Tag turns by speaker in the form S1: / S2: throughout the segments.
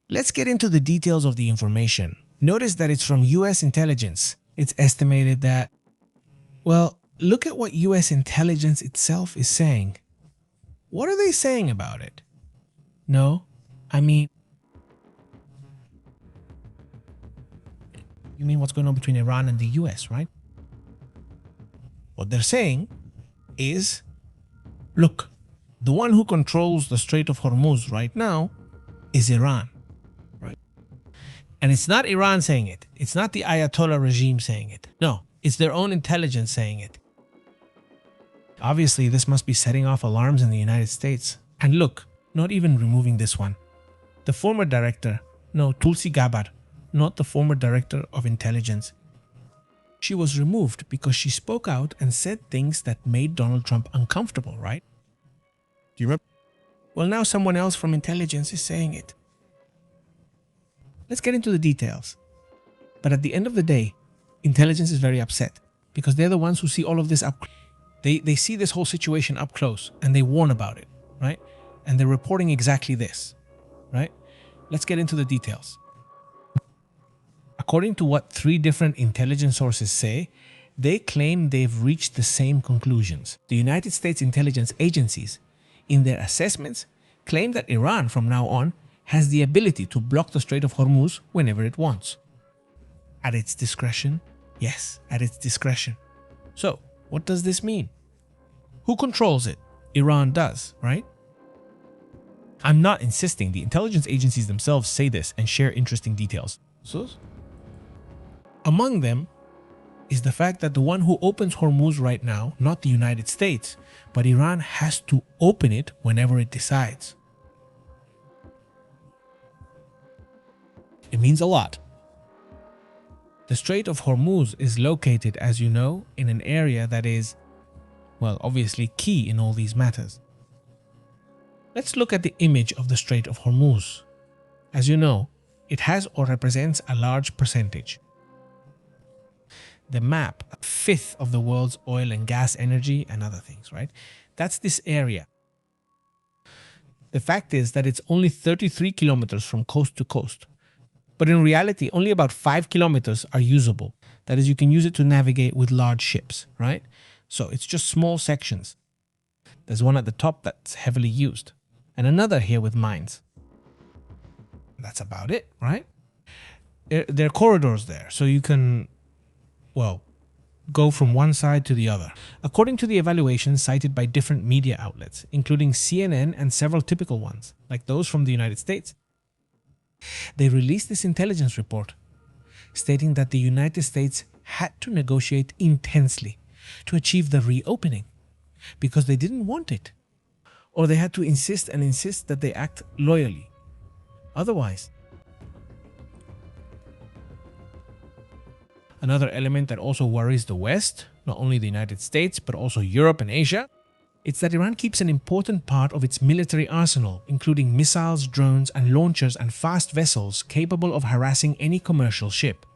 S1: Let's get into the details of the information. Notice that it's from US intelligence. It's estimated that, well, look at what US intelligence itself is saying. What are they saying about it? No, I mean, you mean what's going on between Iran and the US, right? What they're saying is, look, the one who controls the Strait of Hormuz right now is Iran, right? And it's not Iran saying it. It's not the Ayatollah regime saying it. No, it's their own intelligence saying it. Obviously, this must be setting off alarms in the United States. And look, not even removing this one. The former director, no, Tulsi Gabbard, not the former director of intelligence. She was removed because she spoke out and said things that made Donald Trump uncomfortable, right? Do you remember? Well, now someone else from intelligence is saying it. Let's get into the details. But at the end of the day, intelligence is very upset because they're the ones who see all of this up. They see this whole situation up close and they warn about it, right? And they're reporting exactly this, right? Let's get into the details. According to what 3 different intelligence sources say, they claim they've reached the same conclusions. The United States intelligence agencies, in their assessments, claim that Iran from now on has the ability to block the Strait of Hormuz whenever it wants. At its discretion? Yes, at its discretion. So, what does this mean? Who controls it? Iran does, right? I'm not insisting. The intelligence agencies themselves say this and share interesting details. So, among them is the fact that the one who opens Hormuz right now, not the United States, but Iran has to open it whenever it decides. It means a lot. The Strait of Hormuz is located, as you know, in an area that is, well, obviously key in all these matters. Let's look at the image of the Strait of Hormuz. As you know, it has or represents a large percentage. The map, a fifth of the world's oil and gas energy and other things, right? That's this area. The fact is that it's only 33 kilometers from coast to coast. But in reality, only about 5 kilometers are usable. That is, you can use it to navigate with large ships, right? So it's just small sections. There's one at the top that's heavily used, and another here with mines. That's about it, right? There are corridors there, so you can, well, go from one side to the other. According to the evaluations cited by different media outlets, including CNN and several typical ones, like those from the United States, they released this intelligence report stating that the United States had to negotiate intensely to achieve the reopening because they didn't want it, or they had to insist that they act loyally. Otherwise, another element that also worries the West, not only the United States, but also Europe and Asia, it's that Iran keeps an important part of its military arsenal, including missiles, drones, and launchers and fast vessels capable of harassing any commercial ship.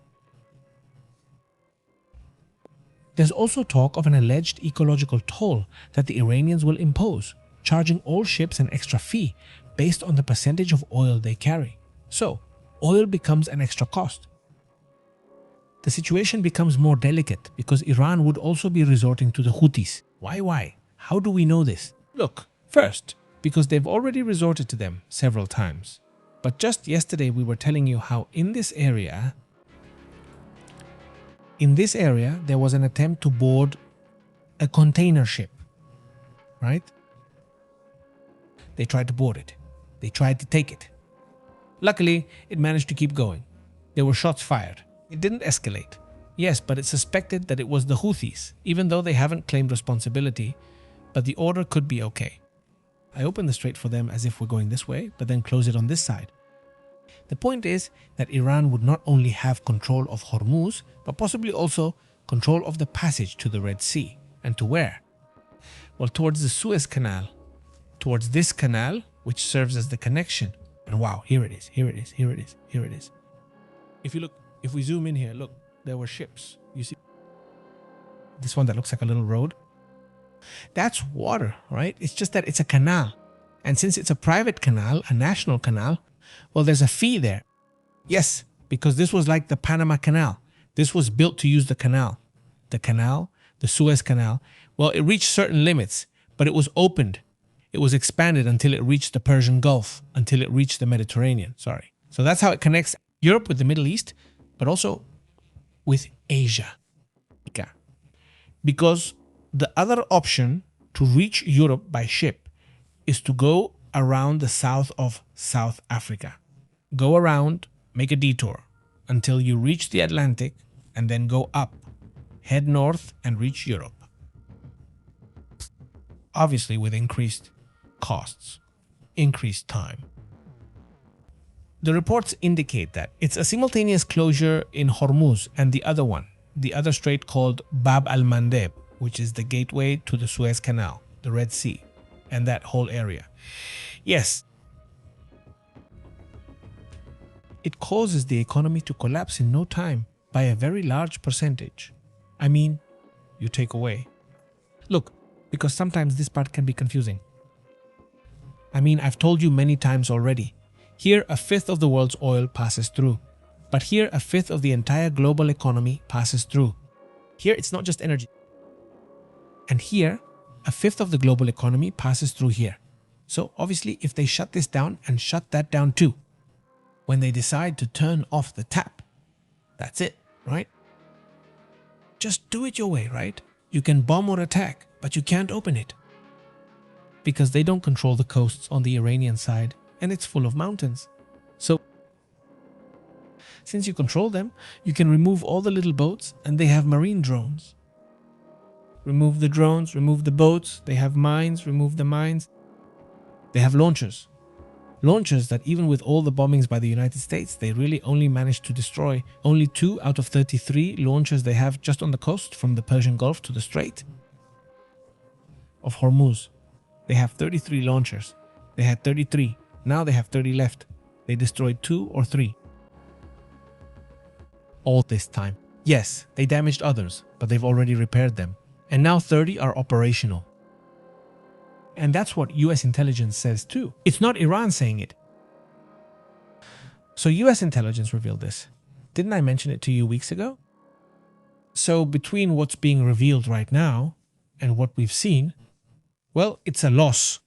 S1: There's also talk of an alleged ecological toll that the Iranians will impose, charging all ships an extra fee based on the percentage of oil they carry. So, oil becomes an extra cost. The situation becomes more delicate because Iran would also be resorting to the Houthis. Why? How do we know this? Look, first, because they've already resorted to them several times. But just yesterday we were telling you how in this area there was an attempt to board a container ship, right? They tried to board it. They tried to take it. Luckily, it managed to keep going. There were shots fired. It didn't escalate. Yes, but it's suspected that it was the Houthis, even though they haven't claimed responsibility, but the order could be okay. I open the strait for them as if we're going this way, but then close it on this side. The point is that Iran would not only have control of Hormuz, but possibly also control of the passage to the Red Sea. And to where? Well, towards the Suez Canal. Towards this canal, which serves as the connection. And wow, here it is, here it is, here it is, here it is. If we zoom in here, look, there were ships. You see this one that looks like a little road? That's water, right? It's just that it's a canal. And since it's a private canal, a national canal, Well, there's a fee there. Yes, because this was like the Panama Canal. This was built to use the canal. The Suez Canal. Well, it reached certain limits, but it was opened. It was expanded until it reached the Persian Gulf, until it reached the Mediterranean. Sorry. So that's how it connects Europe with the Middle East, but also with Asia. Because the other option to reach Europe by ship is to go around the south of South Africa. Go around, make a detour until you reach the Atlantic and then go up, head north and reach Europe. Obviously with increased costs, increased time. The reports indicate that it's a simultaneous closure in Hormuz and the other strait called Bab al-Mandeb, which is the gateway to the Suez Canal, the Red Sea, and that whole area. Yes, it causes the economy to collapse in no time by a very large percentage. I mean, you take away. Look, because sometimes this part can be confusing. I mean, I've told you many times already. Here, a fifth of the world's oil passes through. But here, a fifth of the entire global economy passes through. Here, it's not just energy. And here, a fifth of the global economy passes through here. So obviously, if they shut this down and shut that down too, when they decide to turn off the tap, that's it, right? Just do it your way, right? You can bomb or attack, but you can't open it. Because they don't control the coasts on the Iranian side, and it's full of mountains. So, since you control them, you can remove all the little boats, and they have marine drones. Remove the drones, remove the boats, they have mines, remove the mines. They have launchers. Launchers that even with all the bombings by the United States, they really only managed to destroy only 2 out of 33 launchers they have just on the coast from the Persian Gulf to the Strait of Hormuz. They have 33 launchers. They had 33. Now they have 30 left. They destroyed 2 or 3. All this time. Yes, they damaged others, but they've already repaired them. And now 30 are operational. And that's what US intelligence says too. It's not Iran saying it. So US intelligence revealed this. Didn't I mention it to you weeks ago? So between what's being revealed right now and what we've seen, well, it's a loss.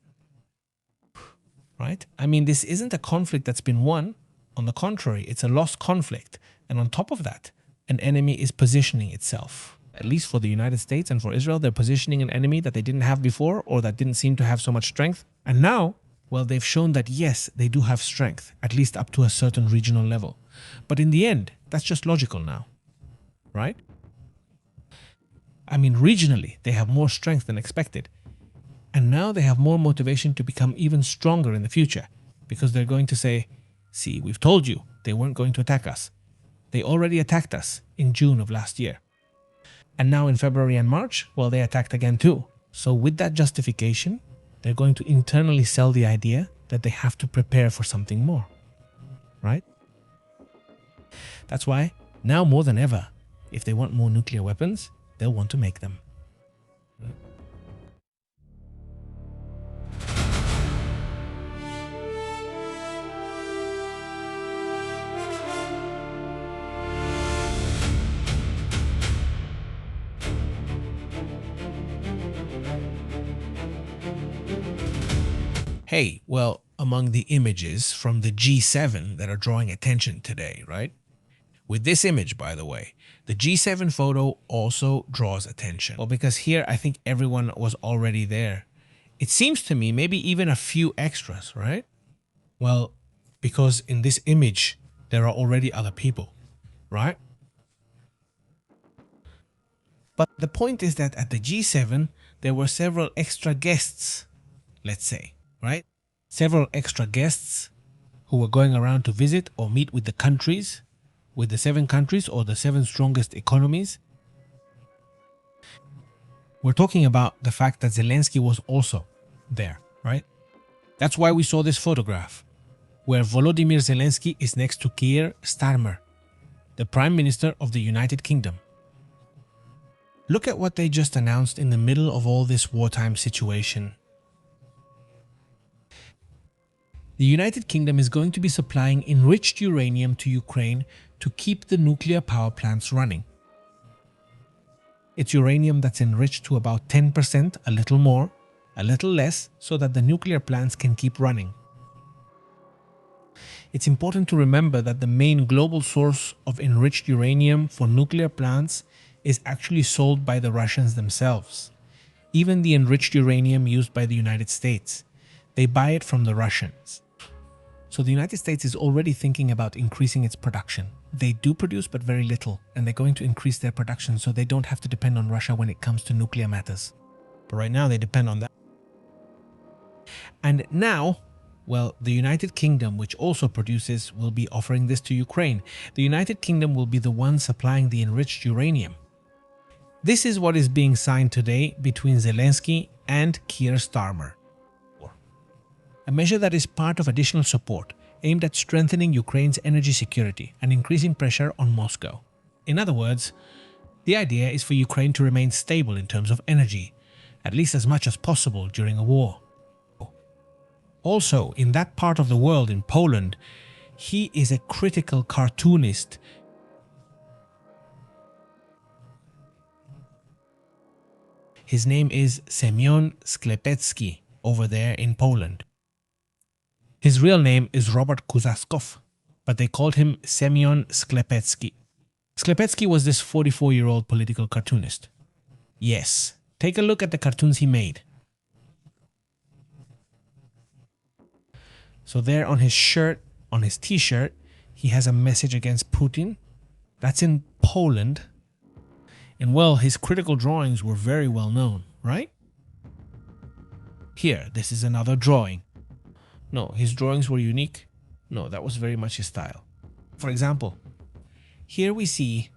S1: Right? I mean, this isn't a conflict that's been won. On the contrary, it's a lost conflict. And on top of that, an enemy is positioning itself. At least for the United States and for Israel, they're positioning an enemy that they didn't have before or that didn't seem to have so much strength. And now, well, they've shown that yes, they do have strength, at least up to a certain regional level. But in the end, that's just logical now, right? I mean, regionally, they have more strength than expected. And now they have more motivation to become even stronger in the future because they're going to say, see, we've told you they weren't going to attack us. They already attacked us in June of last year. And now in February and March, well, they attacked again too. So with that justification, they're going to internally sell the idea that they have to prepare for something more, right? That's why now more than ever, if they want more nuclear weapons, they'll want to make them. Hey, well, among the images from the G7 that are drawing attention today, right? With this image, by the way, the G7 photo also draws attention. Well, because here I think everyone was already there. It seems to me maybe even a few extras, right? Well, because in this image, there are already other people, right? But the point is that at the G7, there were several extra guests, let's say. Right? Several extra guests who were going around to visit or meet with the countries, with the 7 countries or the 7 strongest economies. We're talking about the fact that Zelensky was also there, right? That's why we saw this photograph, where Volodymyr Zelensky is next to Keir Starmer, the Prime Minister of the United Kingdom. Look at what they just announced in the middle of all this wartime situation. The United Kingdom is going to be supplying enriched uranium to Ukraine to keep the nuclear power plants running. It's uranium that's enriched to about 10%, a little more, a little less, so that the nuclear plants can keep running. It's important to remember that the main global source of enriched uranium for nuclear plants is actually sold by the Russians themselves. Even the enriched uranium used by the United States, they buy it from the Russians. So the United States is already thinking about increasing its production. They do produce, but very little, and they're going to increase their production so they don't have to depend on Russia when it comes to nuclear matters. But right now they depend on that. And now, well, the United Kingdom, which also produces, will be offering this to Ukraine. The United Kingdom will be the one supplying the enriched uranium. This is what is being signed today between Zelensky and Keir Starmer. A measure that is part of additional support aimed at strengthening Ukraine's energy security and increasing pressure on Moscow. In other words, the idea is for Ukraine to remain stable in terms of energy, at least as much as possible during a war. Also, in that part of the world, in Poland, he is a critical cartoonist. His name is Semyon Sklepecki over there in Poland. His real name is Robert Kuzaskov, but they called him Semyon Sklepecki. Sklepecki was this 44-year-old political cartoonist. Yes, take a look at the cartoons he made. So there on his shirt, on his t-shirt, he has a message against Putin. That's in Poland. And well, his critical drawings were very well known, right? Here, this is another drawing. No, his drawings were unique. No, that was very much his style. For example, here we see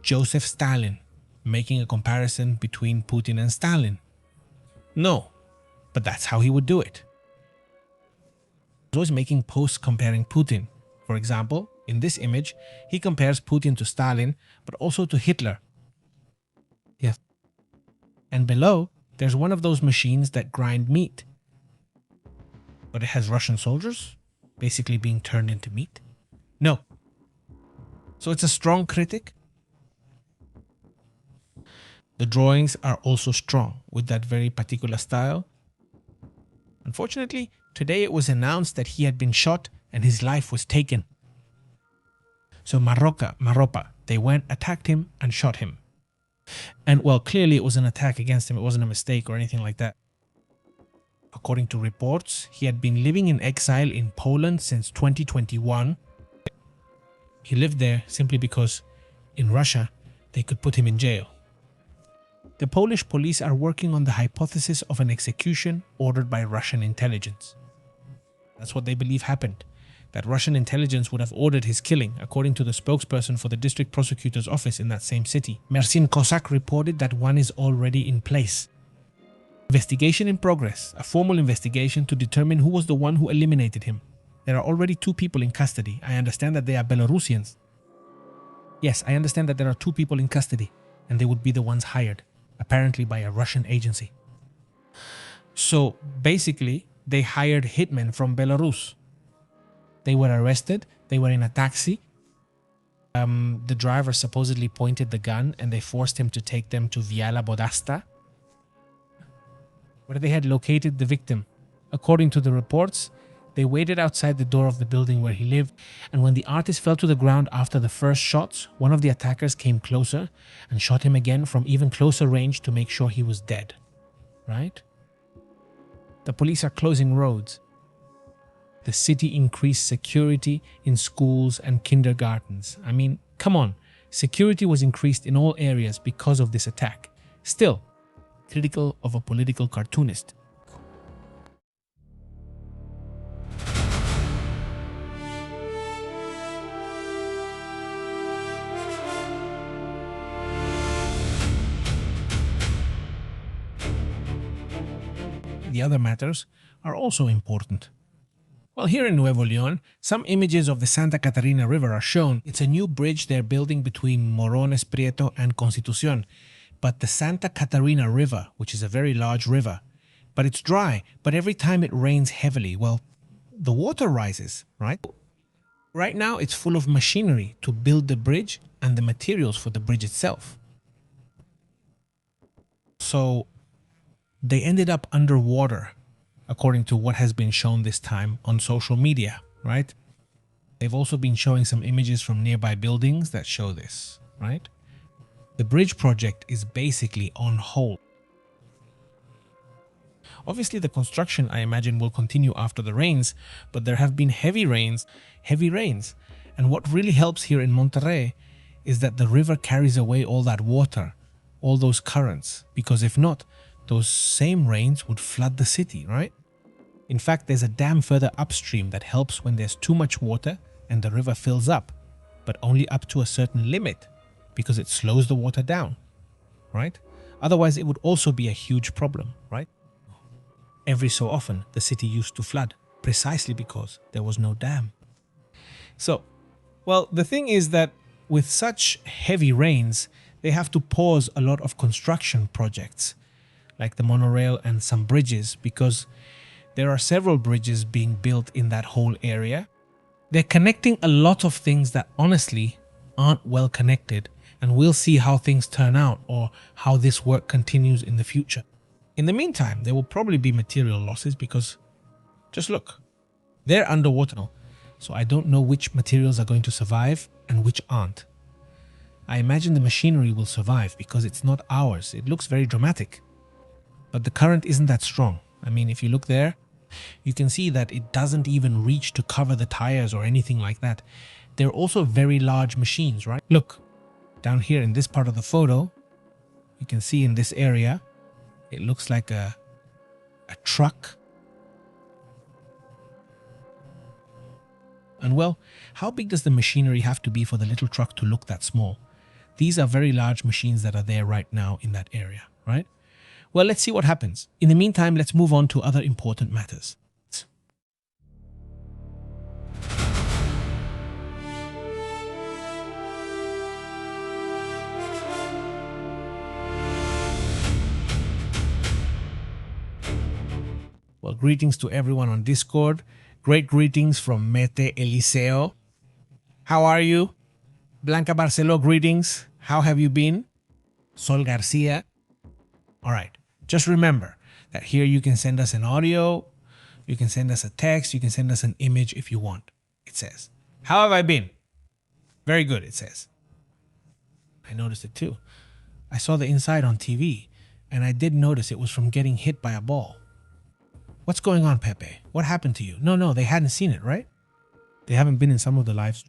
S1: Joseph Stalin making a comparison between Putin and Stalin. No, but that's how he would do it. He was always making posts comparing Putin. For example, in this image, he compares Putin to Stalin, but also to Hitler. Yes. And below, there's one of those machines that grind meat. But it has Russian soldiers basically being turned into meat? No. So it's a strong critic. The drawings are also strong with that very particular style. Unfortunately, today it was announced that he had been shot and his life was taken. So Maropa, they went, attacked him and shot him. And well, clearly it was an attack against him. It wasn't a mistake or anything like that. According to reports, he had been living in exile in Poland since 2021. He lived there simply because in Russia, they could put him in jail. The Polish police are working on the hypothesis of an execution ordered by Russian intelligence. That's what they believe happened, that Russian intelligence would have ordered his killing, according to the spokesperson for the district prosecutor's office in that same city. Mersin Kosak reported that one is already in place. Investigation in progress, a formal investigation to determine who was the one who eliminated him. There are already 2 people in custody. I understand that they are Belarusians. Yes, I understand that there are 2 people in custody, and they would be the ones hired, apparently by a Russian agency. So basically, they hired hitmen from Belarus. They were arrested, they were in a taxi. The driver supposedly pointed the gun and they forced him to take them to Viala Bodasta, where they had located the victim. According to the reports, they waited outside the door of the building where he lived, and when the artist fell to the ground after the first shots, one of the attackers came closer and shot him again from even closer range to make sure he was dead. Right? The police are closing roads. The city increased security in schools and kindergartens. I mean, come on. Security was increased in all areas because of this attack. Still, critical of a political cartoonist. The other matters are also important. Well, here in Nuevo León, some images of the Santa Catarina River are shown. It's a new bridge they're building between Morones Prieto and Constitución. But the Santa Catarina River, which is a very large river, but it's dry, but every time it rains heavily, well, the water rises, right? Right now, it's full of machinery to build the bridge and the materials for the bridge itself. So they ended up underwater, according to what has been shown this time on social media, right? They've also been showing some images from nearby buildings that show this, right? The bridge project is basically on hold. Obviously, the construction, I imagine, will continue after the rains, but there have been heavy rains. And what really helps here in Monterrey is that the river carries away all that water, all those currents, because if not, those same rains would flood the city, right? In fact, there's a dam further upstream that helps when there's too much water and the river fills up, but only up to a certain limit, because it slows the water down, right? Otherwise, it would also be a huge problem, right? Every so often, the city used to flood, precisely because there was no dam. So, well, the thing is that with such heavy rains, they have to pause a lot of construction projects, like the monorail and some bridges, because there are several bridges being built in that whole area. They're connecting a lot of things that honestly aren't well connected, and we'll see how things turn out or how this work continues in the future. In the meantime, there will probably be material losses because, just look, they're underwater now, so I don't know which materials are going to survive and which aren't. I imagine the machinery will survive because it's not ours. It looks very dramatic, but the current isn't that strong. I mean, if you look there, you can see that it doesn't even reach to cover the tires or anything like that. They're also very large machines, right? Look, down here in this part of the photo, you can see in this area, it looks like a truck. And well, how big does the machinery have to be for the little truck to look that small? These are very large machines that are there right now in that area, right? Well, let's see what happens. In the meantime, let's move on to other important matters. Well, greetings to everyone on Discord. Great greetings from Mete Eliseo. How are you? Blanca Barceló, greetings. How have you been? Sol Garcia. All right. Just remember that here you can send us an audio, you can send us a text, you can send us an image if you want. It says, how have I been? Very good, it says. I noticed it too. I saw the inside on TV, and I did notice it was from getting hit by a ball. What's going on, Pepe? What happened to you? No, they hadn't seen it, right? They haven't been in some of the lives.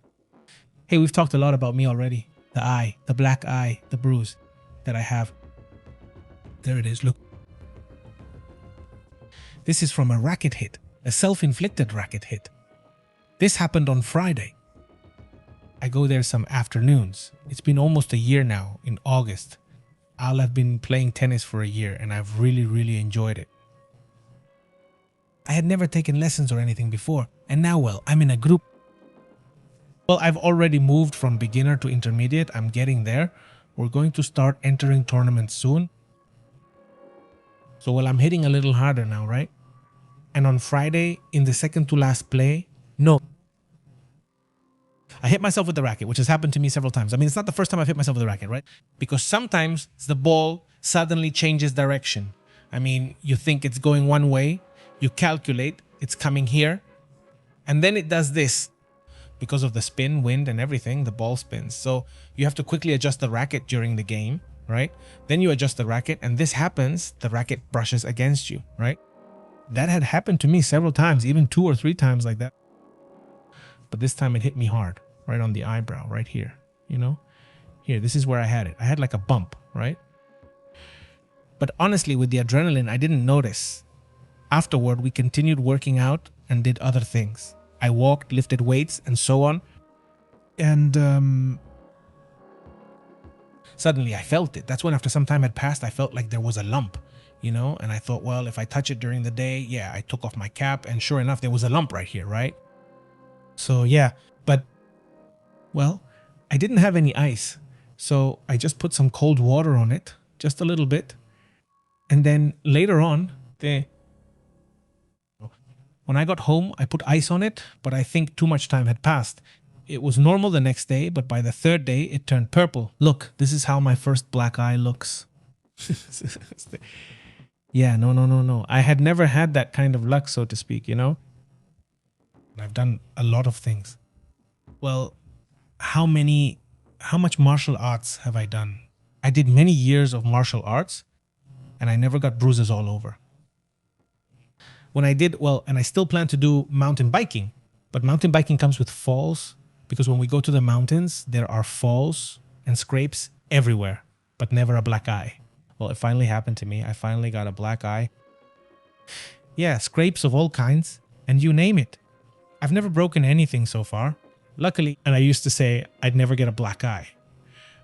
S1: Hey, we've talked a lot about me already. The eye, the black eye, the bruise that I have. There it is, look. This is from a racket hit, a self-inflicted racket hit. This happened on Friday. I go there some afternoons. It's been almost a year now, in August. I'll have been playing tennis for a year and I've really enjoyed it. I had never taken lessons or anything before, and now, well, I'm in a group. Well, I've already moved from beginner to intermediate. I'm getting there. We're going to start entering tournaments soon. So, well, I'm hitting a little harder now, right? And on Friday, in the second to last play, no. I hit myself with the racket, which has happened to me several times. I mean, it's not the first time I've hit myself with the racket, right? Because sometimes the ball suddenly changes direction. I mean, you think it's going one way, you calculate it's coming here, and then it does this. Because of the spin, wind, and everything, the ball spins. So you have to quickly adjust the racket during the game, right? Then you adjust the racket, and this happens, the racket brushes against you, right? That had happened to me several times, even 2 or 3 times like that. But this time it hit me hard, right on the eyebrow, right here, you know? Here, this is where I had it. I had like a bump, right? But honestly, with the adrenaline, I didn't notice. Afterward, we continued working out and did other things. I walked, lifted weights, and so on. And suddenly I felt it. That's when, after some time had passed, I felt like there was a lump, you know? And I thought, well, if I touch it during the day, yeah, I took off my cap, and sure enough, there was a lump right here, right? So yeah, but, well, I didn't have any ice. So I just put some cold water on it, just a little bit. And then later on, When I got home, I put ice on it, but I think too much time had passed. It was normal the next day, but by the third day, it turned purple. Look, this is how my first black eye looks. Yeah, no. I had never had that kind of luck, so to speak, you know? I've done a lot of things. Well, how much martial arts have I done? I did many years of martial arts, and I never got bruises all over. When I did, well, and I still plan to do mountain biking, but mountain biking comes with falls, because when we go to the mountains, there are falls and scrapes everywhere, but never a black eye. Well, it finally happened to me. I finally got a black eye. Yeah, scrapes of all kinds, and you name it. I've never broken anything so far. Luckily, and I used to say I'd never get a black eye.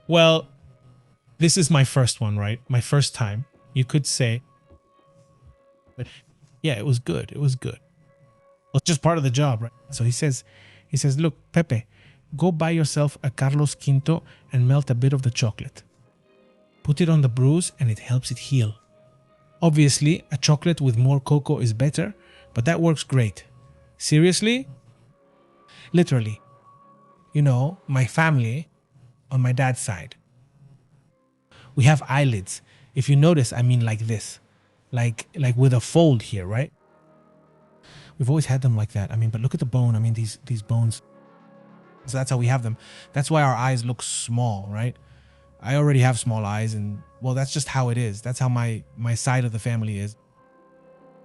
S1: Well, this is my first one, right? My first time, you could say. But yeah, it was good. It was good. Well, it's just part of the job, right? So he says, look, Pepe, go buy yourself a Carlos Quinto and melt a bit of the chocolate. Put it on the bruise and it helps it heal. Obviously, a chocolate with more cocoa is better, but that works great. Seriously? Literally. You know, my family, on my dad's side, we have eyelids. If you notice, I mean like this. Like with a fold here, right? We've always had them like that. I mean, but look at the bone. I mean, these bones. So that's how we have them. That's why our eyes look small, right? I already have small eyes, and well, that's just how it is. That's how my side of the family is.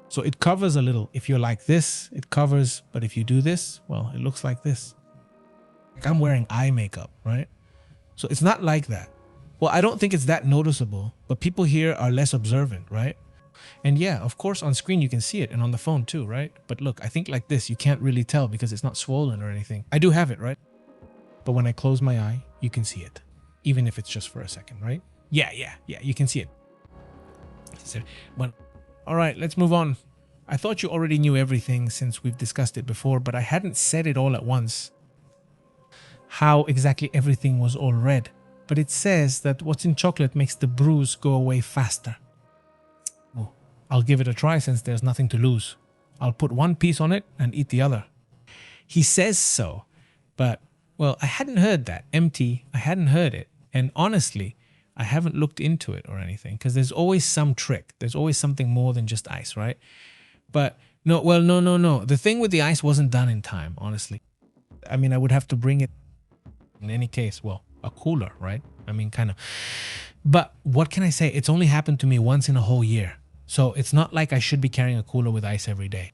S1: So it covers a little. If you're like this, it covers. But if you do this, well, it looks like this. Like I'm wearing eye makeup, right? So it's not like that. Well, I don't think it's that noticeable, but people here are less observant, right? And yeah, of course, on screen you can see it, and on the phone too, right? But look, I think like this, you can't really tell because it's not swollen or anything. I do have it, right? But when I close my eye, you can see it. Even if it's just for a second, right? Yeah, you can see it. Well, all right, let's move on. I thought you already knew everything since we've discussed it before, but I hadn't said it all at once. How exactly everything was all red. But it says that what's in chocolate makes the bruise go away faster. Oh, I'll give it a try since there's nothing to lose. I'll put one piece on it and eat the other. He says so, but, well, I hadn't heard that. Empty, I hadn't heard it. And honestly, I haven't looked into it or anything because there's always some trick. There's always something more than just ice, right? But no, well, no. The thing with the ice wasn't done in time, honestly. I mean, I would have to bring it in any case. Well, a cooler, right? I mean, kind of. But what can I say? It's only happened to me once in a whole year. So it's not like I should be carrying a cooler with ice every day.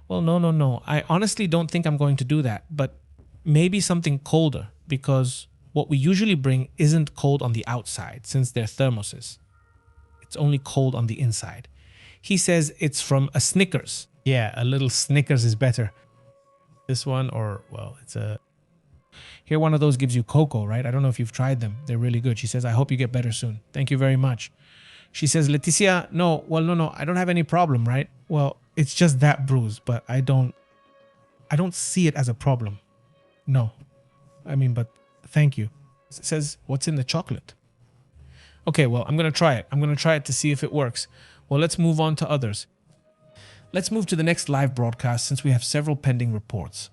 S1: Well, no. I honestly don't think I'm going to do that. But maybe something colder, because what we usually bring isn't cold on the outside since they're thermoses. It's only cold on the inside. He says it's from a Snickers. Yeah, a little Snickers is better. This one, or, well, it's a... Here, one of those gives you cocoa, right? I don't know if you've tried them. They're really good. She says, I hope you get better soon. Thank you very much. She says, Leticia, no, I don't have any problem, right? Well, it's just that bruise, but I don't see it as a problem. No. I mean, but thank you. It says, what's in the chocolate? Okay, well, I'm going to try it. I'm going to try it to see if it works. Well, let's move on to others. Let's move to the next live broadcast since we have several pending reports.